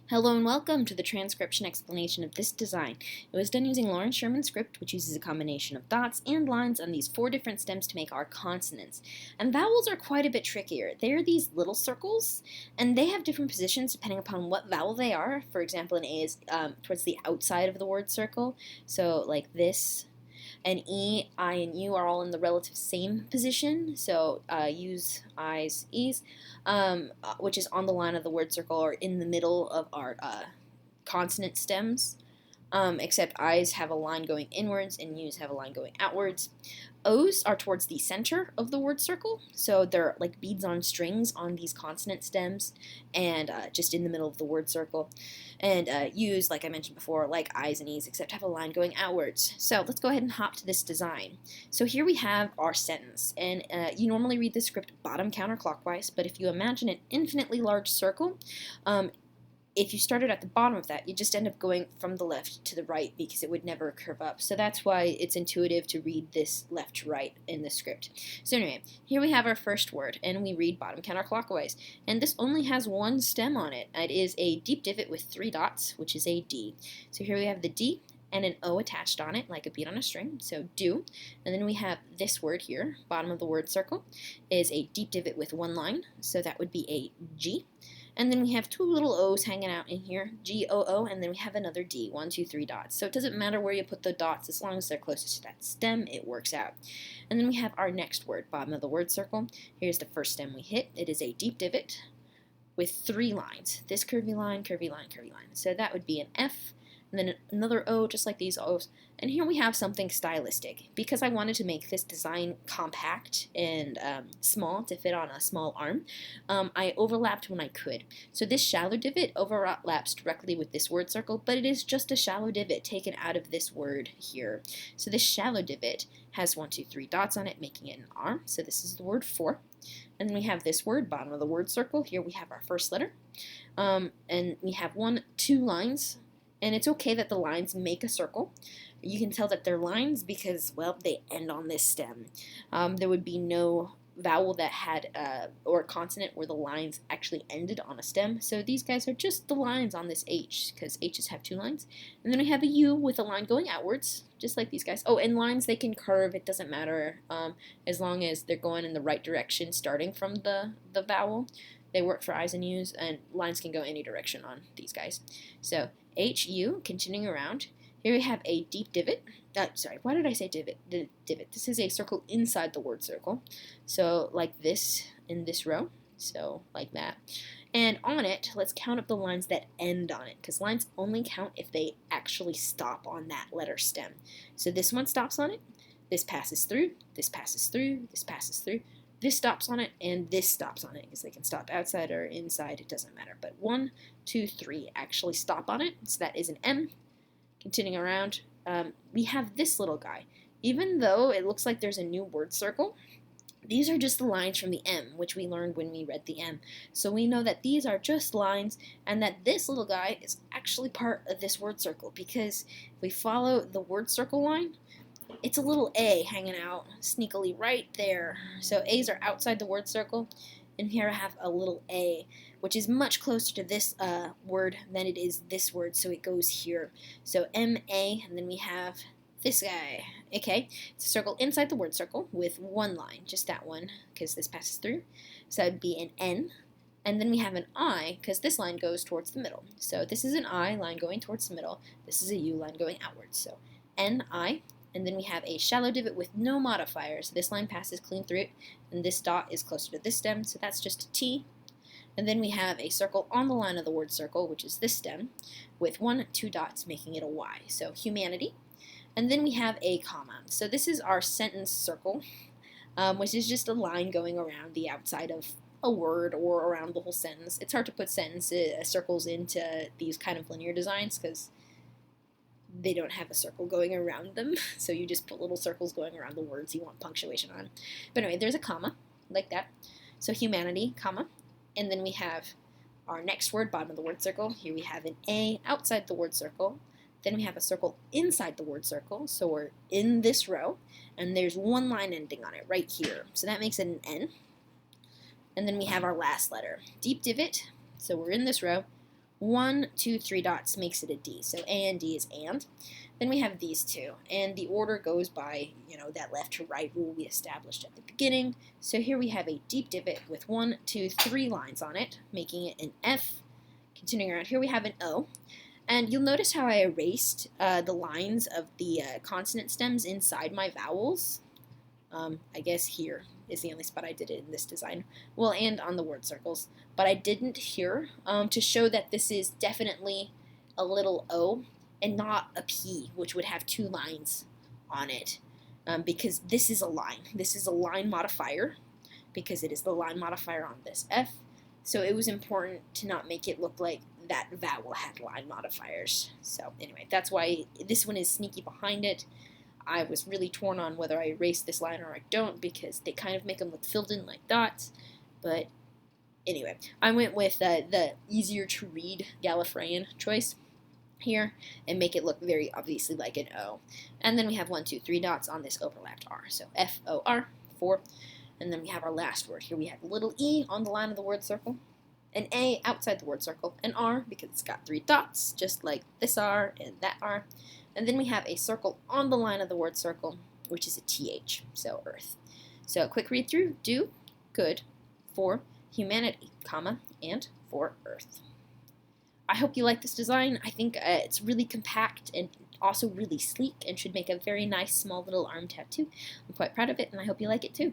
Hello and welcome to the transcription explanation of this design. It was done using Loren Sherman script, which uses a combination of dots and lines on these 4 different stems to make our consonants. And vowels are quite a bit trickier. They're these little circles, and they have different positions depending upon what vowel they are. For example, an A is towards the outside of the word circle, so like this. And E, I, and U are all in the relative same position, so U's, I's, E's, which is on the line of the word circle or in the middle of our consonant stems, except I's have a line going inwards and U's have a line going outwards. O's are towards the center of the word circle, so they're like beads on strings on these consonant stems and just in the middle of the word circle. And U's, like I mentioned before, like I's and E's, except have a line going outwards. So let's go ahead and hop to this design. So here we have our sentence, and you normally read the script bottom counterclockwise, but if you imagine an infinitely large circle, if you started at the bottom of that, you just end up going from the left to the right because it would never curve up. So that's why it's intuitive to read this left to right in the script. So anyway, here we have our first word, and we read bottom counterclockwise. And this only has one stem on it. It is a deep divot with 3 dots, which is a D. So here we have the D and an O attached on it, like a bead on a string, so do. And then we have this word here, bottom of the word circle, is a deep divot with 1 line, so that would be a G. And then we have 2 little O's hanging out in here, G-O-O, and then we have another D, 1, 2, 3 dots. So it doesn't matter where you put the dots, as long as they're closest to that stem, it works out. And then we have our next word, bottom of the word circle. Here's the first stem we hit. It is a deep divot with 3 lines. This curvy line, curvy line, curvy line. So that would be an F, and then another O, just like these O's. And here we have something stylistic. Because I wanted to make this design compact and small to fit on a small arm, I overlapped when I could. So this shallow divot overlaps directly with this word circle, but it is just a shallow divot taken out of this word here. So this shallow divot has 1, 2, 3 dots on it, making it an R. So this is the word for. And then we have this word, bottom of the word circle. Here we have our first letter. And we have 1, 2 lines. And it's okay that the lines make a circle. You can tell that they're lines because, well, they end on this stem. There would be no vowel that had, or consonant where the lines actually ended on a stem. So these guys are just the lines on this H, because H's have 2 lines. And then we have a U with a line going outwards, just like these guys. Oh, and lines, they can curve, it doesn't matter, as long as they're going in the right direction starting from the vowel. They work for I's and U's, and lines can go any direction on these guys. So H, U, continuing around. Here we have a deep divot. Sorry, why did I say divot? Divot. This is a circle inside the word circle. So like this in this row. So like that. And on it, let's count up the lines that end on it, because lines only count if they actually stop on that letter stem. So this one stops on it. This passes through. This passes through. This passes through. This stops on it, and this stops on it, because they can stop outside or inside, it doesn't matter. But 1, 2, 3 actually stop on it, so that is an M. Continuing around, we have this little guy. Even though it looks like there's a new word circle, these are just the lines from the M, which we learned when we read the M. So we know that these are just lines, and that this little guy is actually part of this word circle, because if we follow the word circle line, it's a little A hanging out sneakily right there. So A's are outside the word circle, and here I have a little A, which is much closer to this word than it is this word, so it goes here. So M-A, and then we have this guy. Okay, it's a circle inside the word circle with 1 line, just that one, because this passes through. So that would be an N. And then we have an I, because this line goes towards the middle. So this is an I, line going towards the middle. This is a U, line going outwards. So N-I. And then we have a shallow divot with no modifiers. This line passes clean through it, and this dot is closer to this stem, so that's just a T. And then we have a circle on the line of the word circle, which is this stem, with 1, 2 dots, making it a Y. So humanity. And then we have a comma. So this is our sentence circle, which is just a line going around the outside of a word or around the whole sentence. It's hard to put circles into these kind of linear designs because they don't have a circle going around them, so you just put little circles going around the words you want punctuation on. But anyway, there's a comma, like that. So humanity, comma. And then we have our next word, bottom of the word circle. Here we have an A outside the word circle. Then we have a circle inside the word circle, so we're in this row, and there's 1 line ending on it right here. So that makes it an N. And then we have our last letter, deep divot. So we're in this row. 1, 2, 3 dots makes it a D. So A and D is and. Then we have these two, and the order goes by, that left to right rule we established at the beginning. So here we have a deep divot with 1, 2, 3 lines on it, making it an F. Continuing around here, we have an O. And you'll notice how I erased the lines of the consonant stems inside my vowels. I guess here is the only spot I did it in this design. Well, and on the word circles. But I didn't here to show that this is definitely a little O and not a P, which would have 2 lines on it. Because this is a line. This is a line modifier because it is the line modifier on this F. So it was important to not make it look like that vowel had line modifiers. So anyway, that's why this one is sneaky behind it. I was really torn on whether I erase this line or I don't because they kind of make them look filled in like dots. But anyway, I went with the easier to read Gallifreyan choice here and make it look very obviously like an O. And then we have 1, 2, 3 dots on this overlapped R. So F-O-R, 4. And then we have our last word here. We have a little E on the line of the word circle, an A outside the word circle, an R because it's got 3 dots, just like this R and that R. And then we have a circle on the line of the word circle, which is a TH, so Earth. So a quick read through: do, good, for humanity, comma, and for Earth. I hope you like this design. I think it's really compact and also really sleek and should make a very nice small little arm tattoo. I'm quite proud of it, and I hope you like it too.